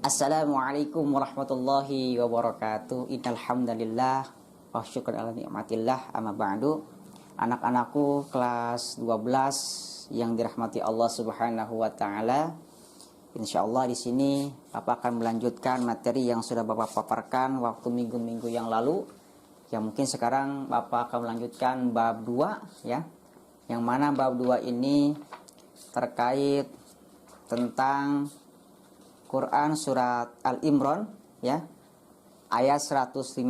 Assalamualaikum warahmatullahi wabarakatuh. Innal hamdalillah wa syukur ala nikmatillah, amma ba'du. Anak-anakku kelas 12 yang dirahmati Allah Subhanahu wa taala. Insyaallah di sini Bapak akan melanjutkan materi yang sudah Bapak paparkan waktu minggu-minggu yang lalu. Yang mungkin sekarang Bapak akan melanjutkan bab 2 ya. Yang mana bab 2 ini terkait tentang Quran surat Al-Imran ya, ayat 159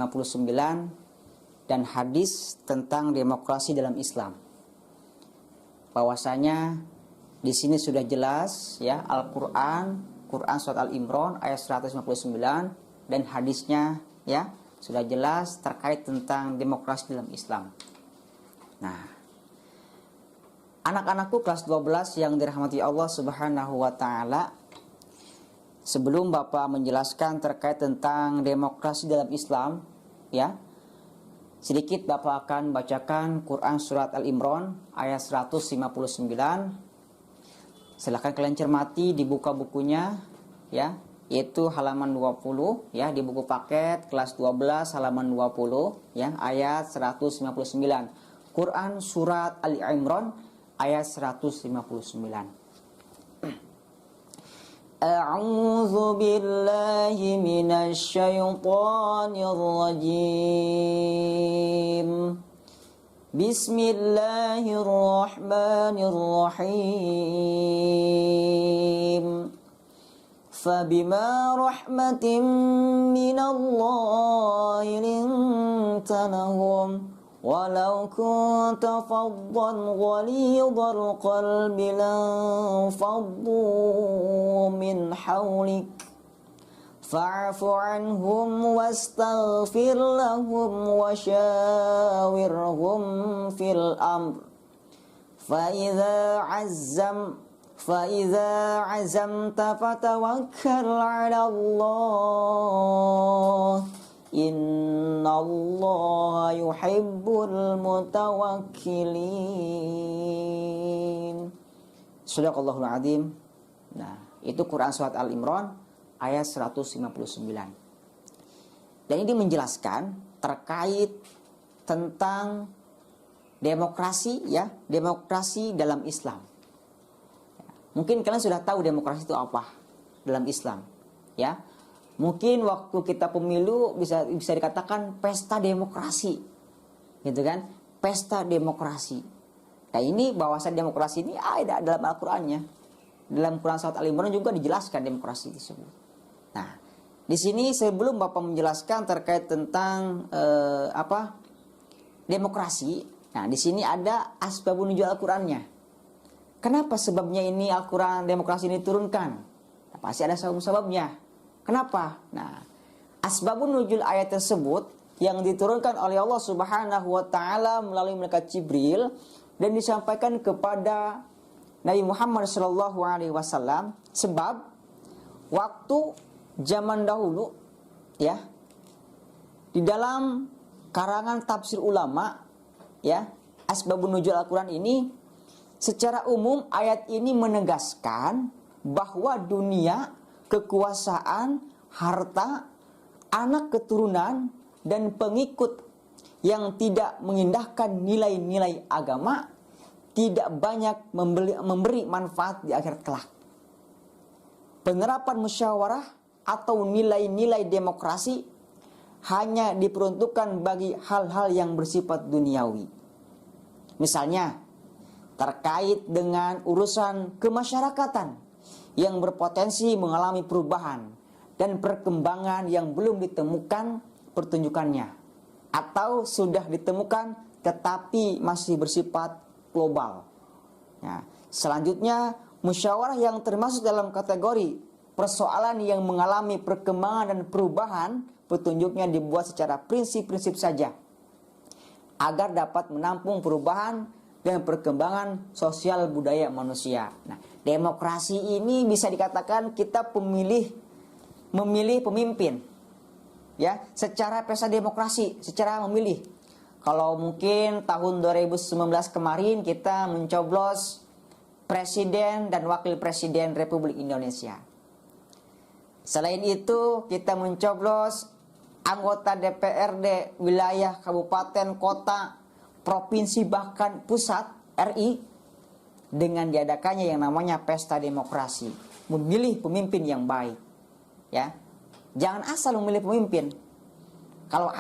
dan hadis tentang demokrasi dalam Islam. Bahwasanya di sini sudah jelas ya, Quran surat Al-Imran ayat 159 dan hadisnya ya sudah jelas terkait tentang demokrasi dalam Islam. Nah, anak-anakku kelas 12 yang dirahmati Allah Subhanahu wa taala, sebelum Bapak menjelaskan terkait tentang demokrasi dalam Islam ya, sedikit Bapak akan bacakan Quran surat Al-Imran ayat 159. Silahkan kalian cermati, dibuka bukunya ya, yaitu halaman 20 ya, di buku paket kelas 12 halaman 20 ya, ayat 159. Quran surat Al-Imran ayat 159. A'udzu billahi minasy syaithanir rajim. Bismillahirrahmanirrahim. Fabima rahmatin minallahi linta lahum walau kunta faddan ghalidhal qalbi lanfaddu min hawlik fa'fu anhum wastaghfir lahum wasyawirhum fil amr فإذا عزمت فتوكل على الله Innallaha yuhibbul mutawakkilin. Shadaqallahul azim. Nah, itu Quran surat Al-Imran ayat 159. Dan ini menjelaskan terkait tentang demokrasi ya, demokrasi dalam Islam. Mungkin kalian sudah tahu demokrasi itu apa dalam Islam ya. Mungkin waktu kita pemilu bisa dikatakan pesta demokrasi, gitu kan? Pesta demokrasi. Nah ini bahwasanya demokrasi ini ada dalam Al-Qur'annya. Dalam Quran surat Al-Imran juga dijelaskan demokrasi tersebut. Nah, di sini sebelum Bapak menjelaskan terkait tentang demokrasi, nah di sini ada asbabun nuzul Al-Qur'annya. Kenapa sebabnya ini Al-Qur'an demokrasi ini turunkan? Nah, pasti ada sebab-sebabnya. Kenapa? Nah, asbabun nuzul ayat tersebut yang diturunkan oleh Allah Subhanahu wa taala melalui malaikat Jibril dan disampaikan kepada Nabi Muhammad sallallahu alaihi wasallam, sebab waktu zaman dahulu ya, di dalam karangan tafsir ulama ya, asbabun nuzul Al-Qur'an ini secara umum ayat ini menegaskan bahwa dunia, kekuasaan, harta, anak keturunan, dan pengikut yang tidak mengindahkan nilai-nilai agama tidak banyak memberi manfaat di akhirat kelak. Penerapan musyawarah atau nilai-nilai demokrasi hanya diperuntukkan bagi hal-hal yang bersifat duniawi. Misalnya, terkait dengan urusan kemasyarakatan yang berpotensi mengalami perubahan dan perkembangan yang belum ditemukan pertunjukannya atau sudah ditemukan tetapi masih bersifat global. Nah, selanjutnya musyawarah yang termasuk dalam kategori persoalan yang mengalami perkembangan dan perubahan, petunjuknya dibuat secara prinsip-prinsip saja agar dapat menampung perubahan dan perkembangan sosial budaya manusia. Nah, demokrasi ini bisa dikatakan kita memilih pemimpin ya, secara pesta demokrasi, secara memilih. Kalau mungkin tahun 2019 kemarin kita mencoblos presiden dan wakil presiden Republik Indonesia. Selain itu, kita mencoblos anggota DPRD wilayah kabupaten, kota, provinsi, bahkan pusat RI dengan diadakannya yang namanya pesta demokrasi, memilih pemimpin yang baik. Ya, jangan asal memilih pemimpin. Kalau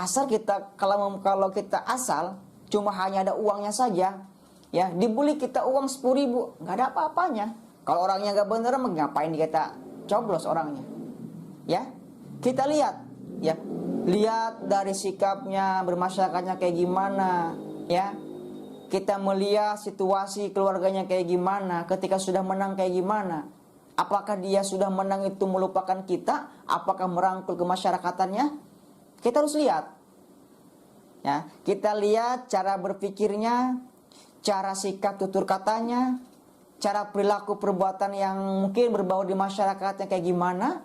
kita asal cuma hanya ada uangnya saja, ya dibeli kita uang 10.000, nggak ada apa-apanya. Kalau orangnya nggak bener, ngapain kita coblos orangnya? Ya, kita lihat, ya lihat dari sikapnya, bermasyarakatnya kayak gimana, ya. Kita melihat situasi keluarganya kayak gimana, ketika sudah menang kayak gimana. Apakah dia sudah menang itu melupakan kita? Apakah merangkul kemasyarakatannya? Kita harus lihat. Ya, kita lihat cara berpikirnya, cara sikap tutur katanya, cara perilaku perbuatan yang mungkin berbau di masyarakatnya kayak gimana.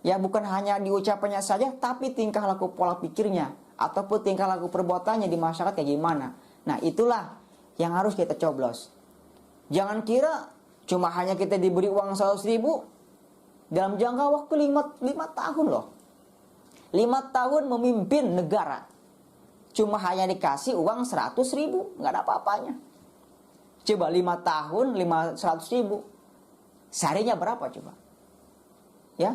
Ya, bukan hanya di ucapannya saja, tapi tingkah laku pola pikirnya ataupun tingkah laku perbuatannya di masyarakat kayak gimana. Nah, itulah yang harus kita coblos. Jangan kira cuma hanya kita diberi uang 100.000 dalam jangka waktu 5 tahun loh. 5 tahun memimpin negara. Cuma hanya dikasih uang 100.000, nggak ada apa-apanya. Coba 5 tahun 100.000. Seharinya berapa coba? Ya,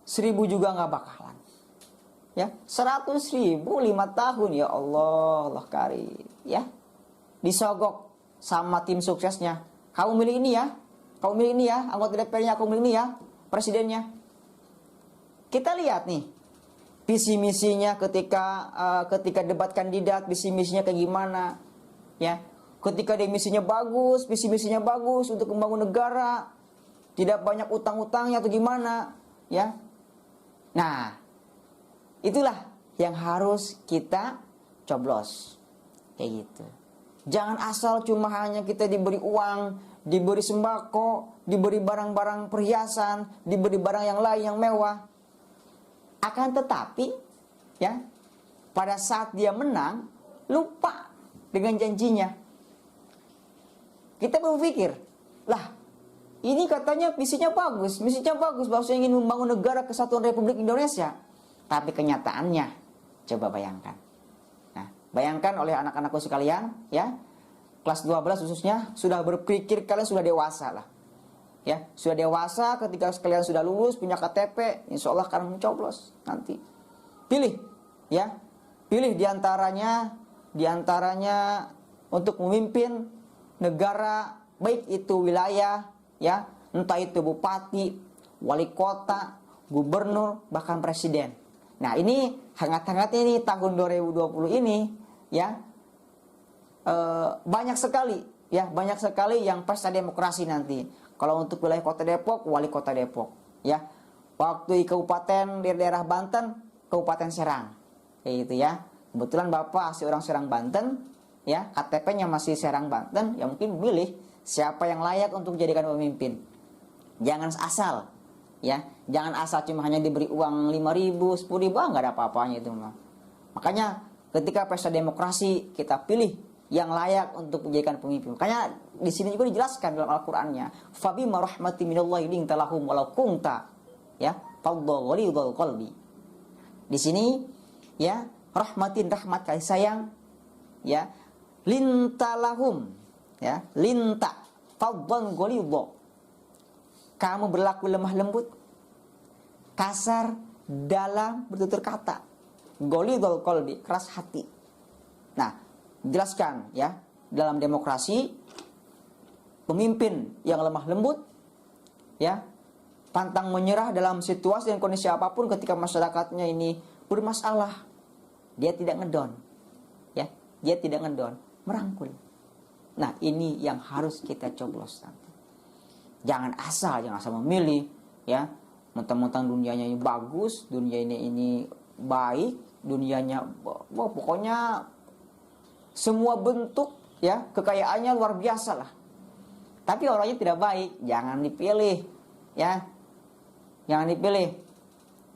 1.000 juga nggak bakalan. Ya, 100.000 5 tahun, ya Allah, Allah karim. Ya, disogok sama tim suksesnya. Kamu milih ini ya, kamu milih ini ya, anggota DPR-nya kamu milih ini ya, presidennya. Kita lihat nih, visi misinya ketika debat kandidat, visi misinya kayak gimana, ya. Ketika dia misinya bagus, visi misinya bagus untuk membangun negara, tidak banyak utang-utangnya atau gimana, ya. Nah, itulah yang harus kita coblos. Kayak gitu. Jangan asal cuma hanya kita diberi uang, diberi sembako, diberi barang-barang perhiasan, diberi barang yang lain yang mewah. Akan tetapi, ya, pada saat dia menang, lupa dengan janjinya. Kita berpikir, lah, ini katanya misinya bagus, bahwasanya ingin membangun negara kesatuan Republik Indonesia. Tapi kenyataannya, coba bayangkan. Nah, bayangkan oleh anak-anakku sekalian, ya, kelas 12 khususnya, sudah berpikir kalian sudah dewasa lah. Ya, sudah dewasa ketika kalian sudah lulus, punya KTP, insya Allah akan mencoblos nanti. Pilih, ya, pilih diantaranya untuk memimpin negara, baik itu wilayah, ya, entah itu bupati, wali kota, gubernur, bahkan presiden. Nah, ini hangat-hangatnya ini tahun 2020 ini, ya, banyak sekali yang pesta demokrasi nanti. Kalau untuk wilayah kota Depok, wali kota Depok, ya. Waktu di kabupaten di daerah Banten, Kabupaten Serang, kayak gitu ya. Kebetulan Bapak asli orang Serang Banten, ya, KTP-nya masih Serang Banten, ya mungkin milih siapa yang layak untuk dijadikan pemimpin. Jangan asal, ya, jangan asal cuma hanya diberi uang 5.000, 10.000, nggak ada apa-apanya itu mah. Makanya ketika pesta demokrasi kita pilih yang layak untuk menjadikan pemimpin. Makanya di sini juga dijelaskan dalam Al-Qur'annya, "Fabima rahmatin minallahi linta lahum walau kunta," ya, fadhdha ghalidhal qalbi. Di sini, ya, rahmat kasih sayang, ya, linta lahum, ya, linta fadhdhan ghalidha. Kamu berlaku lemah lembut, kasar dalam bertutur kata, ghalidhal qalbi, keras hati. Nah, jelaskan, ya, dalam demokrasi pemimpin yang lemah lembut, ya, pantang menyerah dalam situasi dan kondisi apapun ketika masyarakatnya ini bermasalah, dia tidak ngedon, ya, dia tidak ngedon, merangkul. Nah, ini yang harus kita coblos nanti. Jangan asal memilih, ya, mentang-mentang dunianya ini bagus, dunia ini baik, dunianya, pokoknya semua bentuk, ya, kekayaannya luar biasa lah. Tapi orangnya tidak baik, jangan dipilih, ya. Jangan dipilih.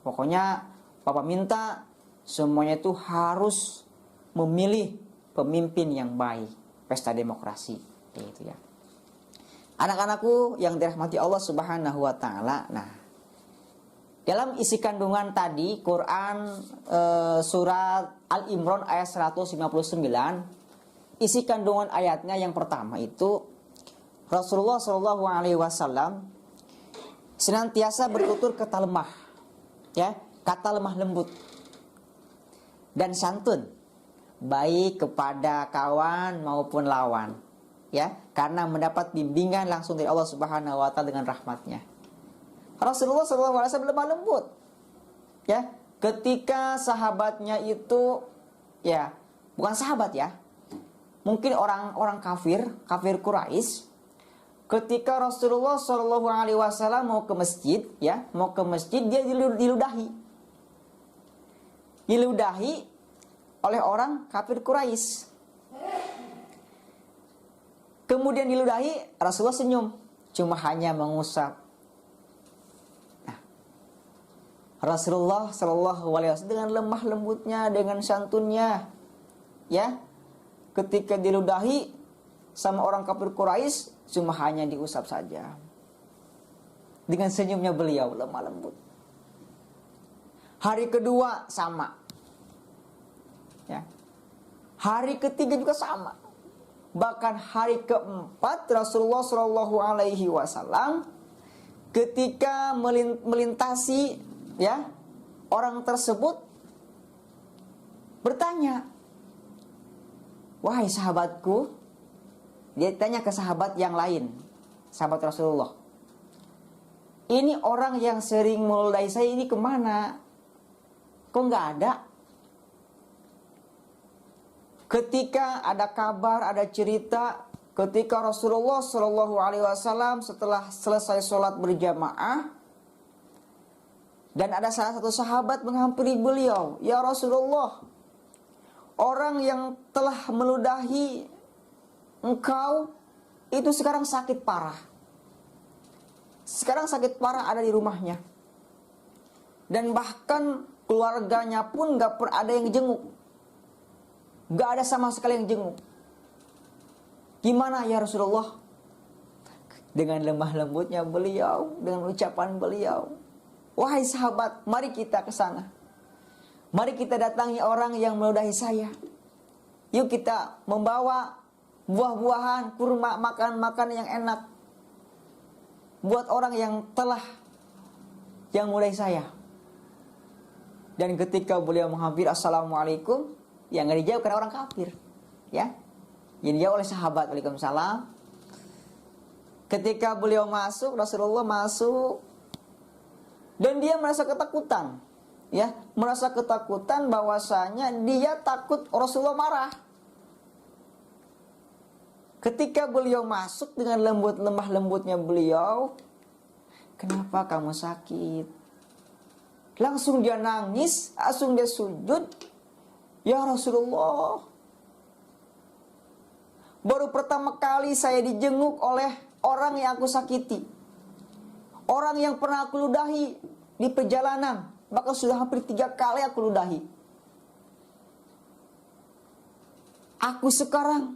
Pokoknya Bapak minta semuanya itu harus memilih pemimpin yang baik. Pesta demokrasi, gitu ya. Anak-anakku yang dirahmati Allah Subhanahu wa taala. Nah, Dalam isi kandungan tadi, Quran surat Al-Imran ayat 159, isi kandungan ayatnya yang pertama itu Rasulullah SAW senantiasa bertutur kata lemah, ya, kata lemah lembut dan santun, baik kepada kawan maupun lawan, ya, karena mendapat bimbingan langsung dari Allah Subhanahu wa taala dengan rahmatnya. Rasulullah SAW lemah lembut, ya, ketika sahabatnya itu, ya, bukan sahabat ya, mungkin orang kafir Quraisy. Ketika Rasulullah SAW mau ke masjid, ya, mau ke masjid, dia diludahi oleh orang kafir Quraisy. Kemudian diludahi, Rasulullah senyum, cuma hanya mengusap. Nah, Rasulullah SAW dengan lemah lembutnya, dengan santunnya, ya, ketika diludahi sama orang kafir Quraisy, cuma hanya diusap saja. Dengan senyumnya beliau lemah lembut. Hari kedua sama, ya. Hari ketiga juga sama. Bahkan hari keempat Rasulullah SAW ketika melintasi, ya, orang tersebut bertanya, "Wahai sahabatku," dia tanya ke sahabat yang lain, sahabat Rasulullah, "Ini orang yang sering meludahi saya ini kemana? Kok nggak ada?" Ketika ada kabar, ada cerita, ketika Rasulullah SAW setelah selesai sholat berjamaah, dan ada salah satu sahabat menghampiri beliau, "Ya Rasulullah, orang yang telah meludahi engkau itu sekarang sakit parah. Sekarang sakit parah ada di rumahnya. Dan bahkan keluarganya pun gak ada yang jenguk. Gak ada sama sekali yang jenguk. Gimana ya Rasulullah?" Dengan lemah lembutnya beliau, dengan ucapan beliau, "Wahai sahabat, mari kita ke sana. Mari kita datangi orang yang meludahi saya. Yuk kita membawa buah-buahan, kurma, makan yang enak buat orang yang meludahi saya." Dan ketika beliau menghampiri, "Assalamualaikum," yang nggak dijawab karena orang kafir, ya, yang dijawab oleh sahabat, "Waalaikumsalam." Ketika beliau masuk, Rasulullah masuk, dan dia merasa ketakutan, ya, merasa ketakutan bahwasanya dia takut Rasulullah marah. Ketika beliau masuk dengan lemah lembutnya beliau, "Kenapa kamu sakit?" Langsung dia nangis, langsung dia sujud, "Ya Rasulullah, baru pertama kali saya dijenguk oleh orang yang aku sakiti. Orang yang pernah aku ludahi di perjalanan, bahkan sudah hampir 3 kali aku ludahi. Aku sekarang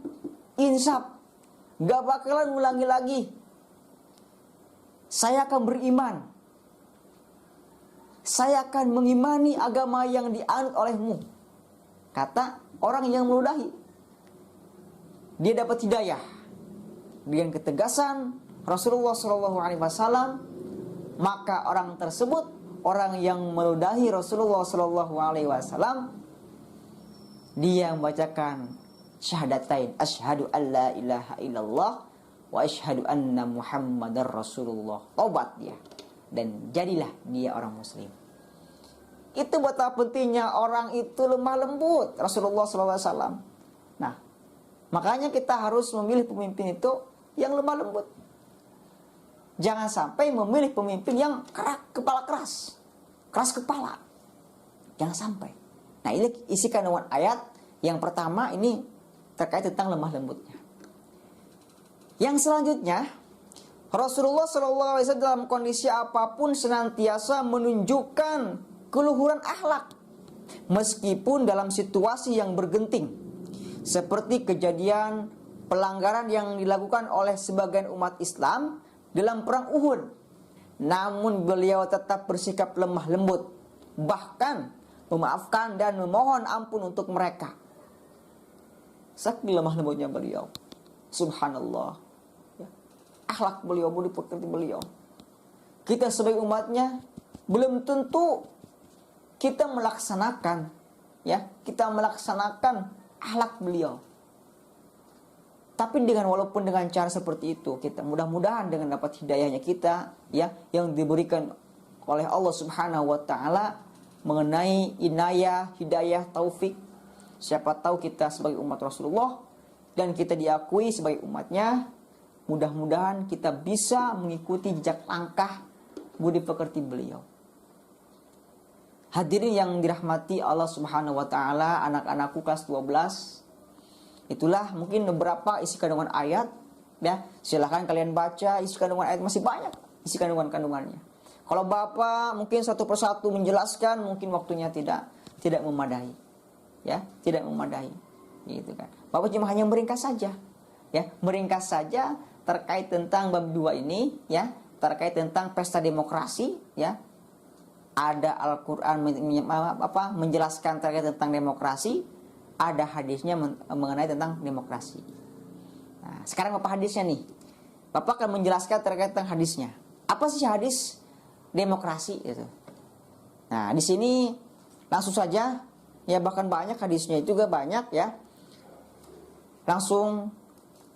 insaf, gak bakalan ulangi lagi. Saya akan beriman. Saya akan mengimani agama yang dianut olehmu," kata orang yang meludahi. Dia dapat hidayah dengan ketegasan Rasulullah SAW. Maka orang tersebut, orang yang meludahi Rasulullah SAW, dia membacakan syahadatain, asyhadu an la ilaha illallah wa asyhadu anna muhammadar rasulullah. Tobat dia, dan jadilah dia orang muslim. Itu betapa pentingnya orang itu lemah lembut, Rasulullah SAW. Nah, makanya kita harus memilih pemimpin itu yang lemah lembut. Jangan sampai memilih pemimpin yang kepala keras kepala. Jangan sampai. Nah, ini isi kandungan ayat yang pertama ini terkait tentang lemah lembutnya. Yang selanjutnya, Rasulullah SAW dalam kondisi apapun senantiasa menunjukkan keluhuran akhlak, meskipun dalam situasi yang bergenting, seperti kejadian pelanggaran yang dilakukan oleh sebagian umat Islam dalam perang Uhud, namun beliau tetap bersikap lemah lembut, bahkan memaafkan dan memohon ampun untuk mereka. Saking lemah lembutnya beliau, subhanallah ya. Akhlak beliau, budi pekerti beliau. Kita sebagai umatnya belum tentu kita melaksanakan akhlak beliau. Tapi walaupun dengan cara seperti itu, kita mudah-mudahan dengan dapat hidayahnya kita ya, yang diberikan oleh Allah Subhanahu wa taala mengenai inayah, hidayah, taufik. Siapa tahu kita sebagai umat Rasulullah dan kita diakui sebagai umatnya, mudah-mudahan kita bisa mengikuti jejak langkah budi pekerti beliau. Hadirin yang dirahmati Allah Subhanahu wa taala, anak-anakku kelas 12, itulah mungkin beberapa isi kandungan ayat ya. Silahkan kalian baca isi kandungan ayat, masih banyak isi kandungannya. Kalau Bapak mungkin satu persatu menjelaskan, mungkin waktunya tidak memadai. Ya, tidak memadai. Gitu kan. Bapak cuma hanya meringkas saja. Ya, meringkas saja terkait tentang bab 2 ini ya, terkait tentang pesta demokrasi ya. Ada Al-Qur'an menjelaskan terkait tentang demokrasi, ada hadisnya mengenai tentang demokrasi. Nah, sekarang Bapak hadisnya nih. Bapak akan menjelaskan terkait tentang hadisnya. Apa sih hadis demokrasi itu? Nah, di sini langsung saja ya, bahkan banyak hadisnya juga banyak ya. Langsung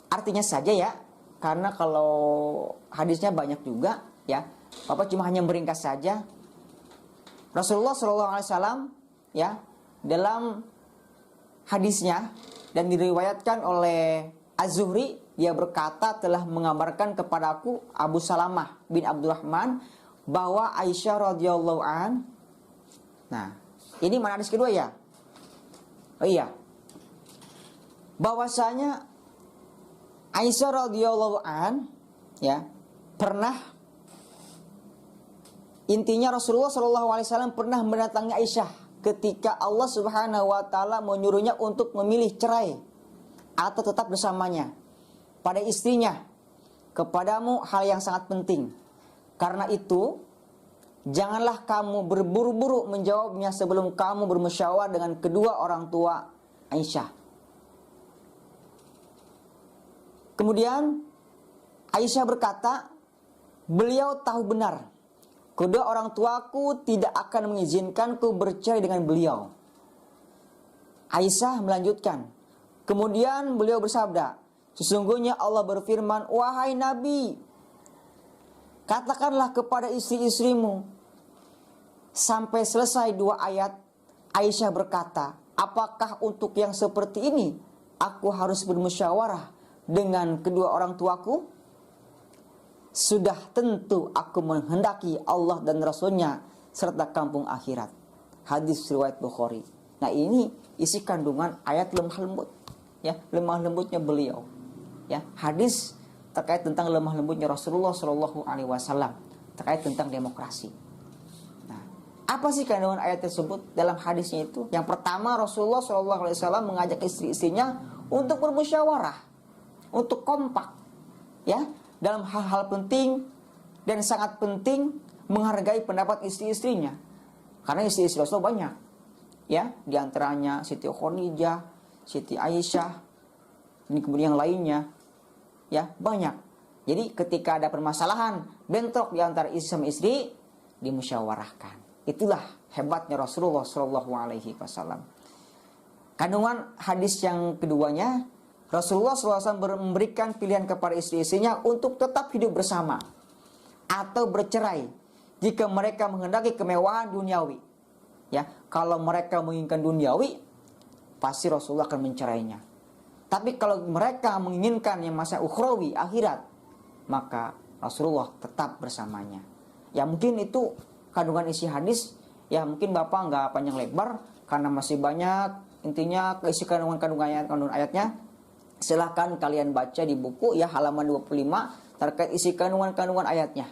artinya saja ya. Karena kalau hadisnya banyak juga ya, Bapak cuma hanya meringkas saja. Rasulullah SAW ya, dalam hadisnya dan diriwayatkan oleh Az-Zuhri, dia berkata telah mengabarkan kepadaku Abu Salamah bin Abdurrahman bahwa Aisyah radhiyallahu an. Nah, ini mana hadis kedua ya? Oh iya. Bahwasanya Aisyah radhiyallahu an ya, intinya Rasulullah SAW pernah mendatangi Aisyah ketika Allah Subhanahu wa taala menyuruhnya untuk memilih cerai atau tetap bersamanya pada istrinya. Kepadamu hal yang sangat penting. Karena itu, janganlah kamu berburu-buru menjawabnya sebelum kamu bermusyawarah dengan kedua orang tua Aisyah. Kemudian Aisyah berkata, beliau tahu benar kedua orang tuaku tidak akan mengizinkanku bercerai dengan beliau. Aisyah melanjutkan, kemudian beliau bersabda, sesungguhnya Allah berfirman, wahai Nabi, katakanlah kepada istri-istrimu. Sampai selesai 2 ayat, Aisyah berkata, apakah untuk yang seperti ini aku harus bermusyawarah dengan kedua orang tuaku? Sudah tentu aku menghendaki Allah dan Rasulnya serta kampung akhirat. Hadis riwayat Bukhari. Nah, ini isi kandungan ayat lemah lembut ya, lemah lembutnya beliau ya. Hadis terkait tentang lemah lembutnya Rasulullah SAW terkait tentang demokrasi. Nah, apa sih kandungan ayat tersebut dalam hadisnya itu? Yang pertama, Rasulullah SAW mengajak istri-istrinya untuk bermusyawarah, untuk kompak ya, dalam hal-hal penting dan sangat penting menghargai pendapat istri-istrinya. Karena istri-istri Rasul banyak ya, di antaranya Siti Khadijah, Siti Aisyah, dan kemudian yang lainnya ya, banyak. Jadi ketika ada permasalahan bentrok di antara istri sama istri, dimusyawarahkan. Itulah hebatnya Rasulullah SAW. Kandungan hadis yang keduanya, Rasulullah SAW memberikan pilihan kepada istri-istrinya untuk tetap hidup bersama atau bercerai jika mereka menghendaki kemewahan duniawi. Ya, kalau mereka menginginkan duniawi, pasti Rasulullah akan mencerainya. Tapi kalau mereka menginginkan yang masa ukhrawi, akhirat, maka Rasulullah tetap bersamanya. Ya, mungkin itu kandungan isi hadis. Ya, mungkin Bapak nggak panjang lebar karena masih banyak. Intinya isi kandungan ayatnya. Silahkan kalian baca di buku ya, halaman 25 terkait isi kandungan ayatnya.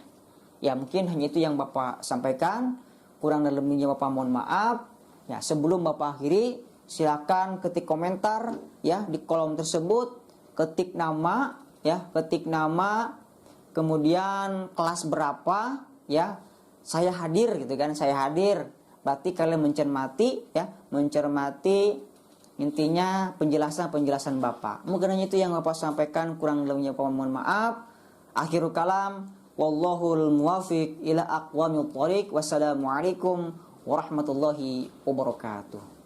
Ya, mungkin hanya itu yang Bapak sampaikan. Kurang dan lebihnya Bapak mohon maaf. Ya, sebelum Bapak akhiri, silahkan ketik komentar ya di kolom tersebut, ketik nama ya, ketik nama, kemudian kelas berapa ya, saya hadir gitu kan, saya hadir. Berarti kalian mencermati ya, mencermati intinya penjelasan-penjelasan Bapak. Mungkin hanya itu yang Bapak sampaikan, kurang lebihnya Bapak mohon maaf. Akhirul kalam, wallahul muwafiq ila aqwamit thoriq. Wassalamualaikum warahmatullahi wabarakatuh.